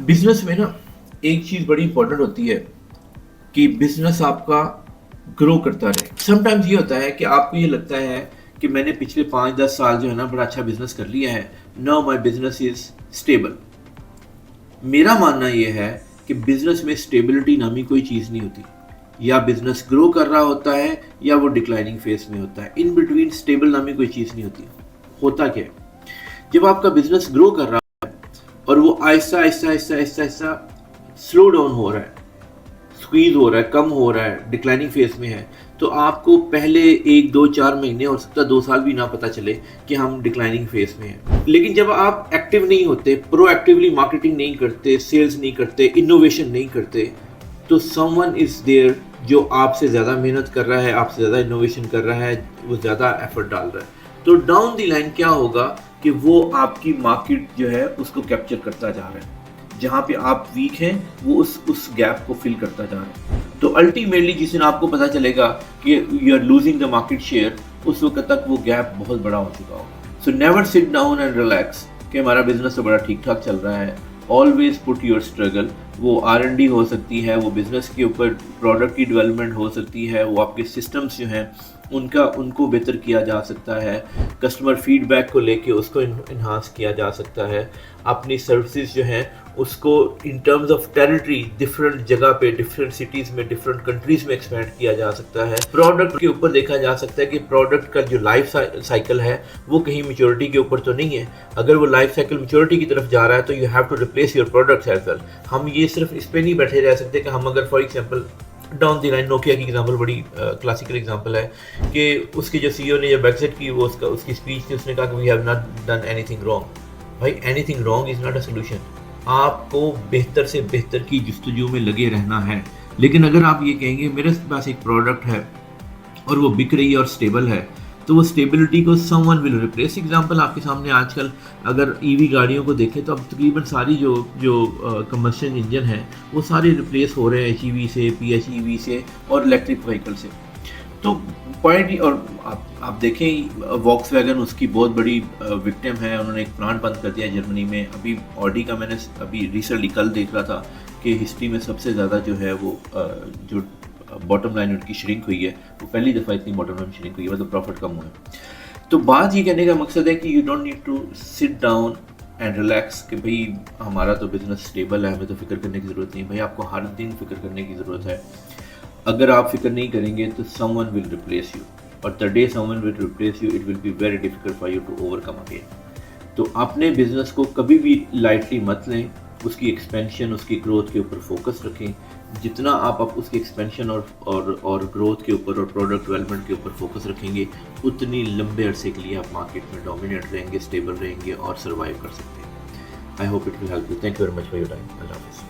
Business में ना एक चीज बड़ी इंपॉर्टेंट होती है कि बिजनेस आपका ग्रो करता रहे। समटाइम्स ये होता है कि आपको ये लगता है कि मैंने पिछले 5-10 साल जो है ना बड़ा अच्छा बिजनेस कर लिया है, now my business is stable. मेरा मानना ये है कि बिजनेस में स्टेबिलिटी नामी कोई चीज़ नहीं होती। या बिजनेस ग्रो कर रहा होता है या वो डिक्लाइनिंग फेज में होता है, इन बिटवीन स्टेबल नामी कोई चीज़ नहीं होती। होता क्या है, जब आपका बिजनेस ग्रो कर रहा है और वो आहिस्ता आहिस्ता आहिस्ता आहिस्ता आहिस्ता स्लो डाउन हो रहा है, स्क्वीज हो रहा है, कम हो रहा है, डिक्लाइनिंग फेज में है, तो आपको पहले 1-2-4 महीने और सकता 2 साल भी ना पता चले कि हम डिक्लाइनिंग फेज में हैं। लेकिन जब आप एक्टिव नहीं होते, प्रोएक्टिवली मार्केटिंग नहीं करते, सेल्स नहीं करते, इनोवेशन नहीं करते, तो समवन इज देयर जो आपसे ज़्यादा मेहनत कर रहा है, आपसे ज़्यादा इनोवेशन कर रहा है, वो ज़्यादा एफर्ट डाल रहा है। तो डाउन द लाइन क्या होगा कि वो आपकी मार्केट जो है उसको कैप्चर करता जा रहा है। जहाँ पे आप वीक हैं वो उस गैप को फिल करता जा रहा है। तो अल्टीमेटली जिस दिन आपको पता चलेगा कि you are losing the market share, उस वक्त तक वो गैप बहुत बड़ा हो चुका होगा। So never seat down and relax कि हमारा बिजनेस तो बड़ा ठीक ठाक चल रहा है। Always put your struggle. वो R&D हो सकती है, वो बिजनेस के ऊपर प्रोडक्ट की डेवलपमेंट हो सकती है, वो आपके सिस्टम्स जो हैं उनको बेहतर किया जा सकता है, कस्टमर फीडबैक को लेके उसको इन्हांस किया जा सकता है, अपनी सर्विसेज जो हैं उसको in terms of territory different जगह पे, डिफरेंट सिटीज़ में, डिफरेंट कंट्रीज़ में एक्सपेंड किया जा सकता है। प्रोडक्ट के ऊपर देखा जा सकता है कि प्रोडक्ट का जो लाइफ साइकिल है वो कहीं मैच्योरिटी के ऊपर तो नहीं है। अगर वो लाइफ साइकिल मैच्योरिटी की तरफ जा रहा है तो you have to replace your products as well. हम ये सिर्फ इस पे नहीं बैठे रह सकते कि हम अगर for example down the line, Nokia की एग्जांपल बड़ी क्लासिकल एग्जांपल है कि उसके जो CEO ने जब एग्जिट की, वो उसकी स्पीच थी, उसने कहा कि we have not done anything wrong. भाई anything wrong is not a solution. आपको बेहतर से बेहतर की जस्तजू में लगे रहना है। लेकिन अगर आप ये कहेंगे मेरे पास एक प्रोडक्ट है और वो बिक रही है और स्टेबल है, तो वो स्टेबिलिटी को समवन विल रिप्लेस। एग्जांपल आपके सामने आजकल अगर EV गाड़ियों को देखें तो अब तकरीबन सारी जो कम्बशन इंजन है वो सारे रिप्लेस हो रहे हैं HEV से, PHEV से और इलेक्ट्रिक व्हीकल से। तो पॉइंट, और आप देखें वॉक्सवैगन उसकी बहुत बड़ी विक्टिम है। उन्होंने एक प्लांट बंद कर दिया जर्मनी में। अभी ऑडी का मैंने अभी रिसेंटली कल देख रहा था कि हिस्ट्री में सबसे ज़्यादा जो है वो जो बॉटम लाइन उनकी श्रिंक हुई है, वो पहली दफ़ा इतनी बॉटम लाइन श्रिंक हुई है, मतलब प्रॉफिट कम हुआ है। तो बात ये कहने का मकसद है कि you don't need to sit down and relax कि भाई हमारा तो बिजनेस स्टेबल है, हमें तो फिक्र करने की ज़रूरत नहीं। भाई आपको हर दिन फिक्र करने की ज़रूरत है। अगर आप फिक्र नहीं करेंगे तो समवन विल रिप्लेस यू, और the day someone will replace you it will be very difficult for you to overcome again. तो अपने बिजनेस को कभी भी लाइटली मत लें, उसकी एक्सपेंशन, उसकी ग्रोथ के ऊपर फोकस रखें। जितना आप उसकी एक्सपेंशन और ग्रोथ के ऊपर और प्रोडक्ट डेवलपमेंट के ऊपर फोकस रखेंगे, उतनी लंबे अरसे के लिए आप मार्केट में डोमिनेट रहेंगे, स्टेबल रहेंगे और सर्वाइव कर सकते हैं। I hope it will help you. Thank you very much for your time. अल्लाह हाफिज़।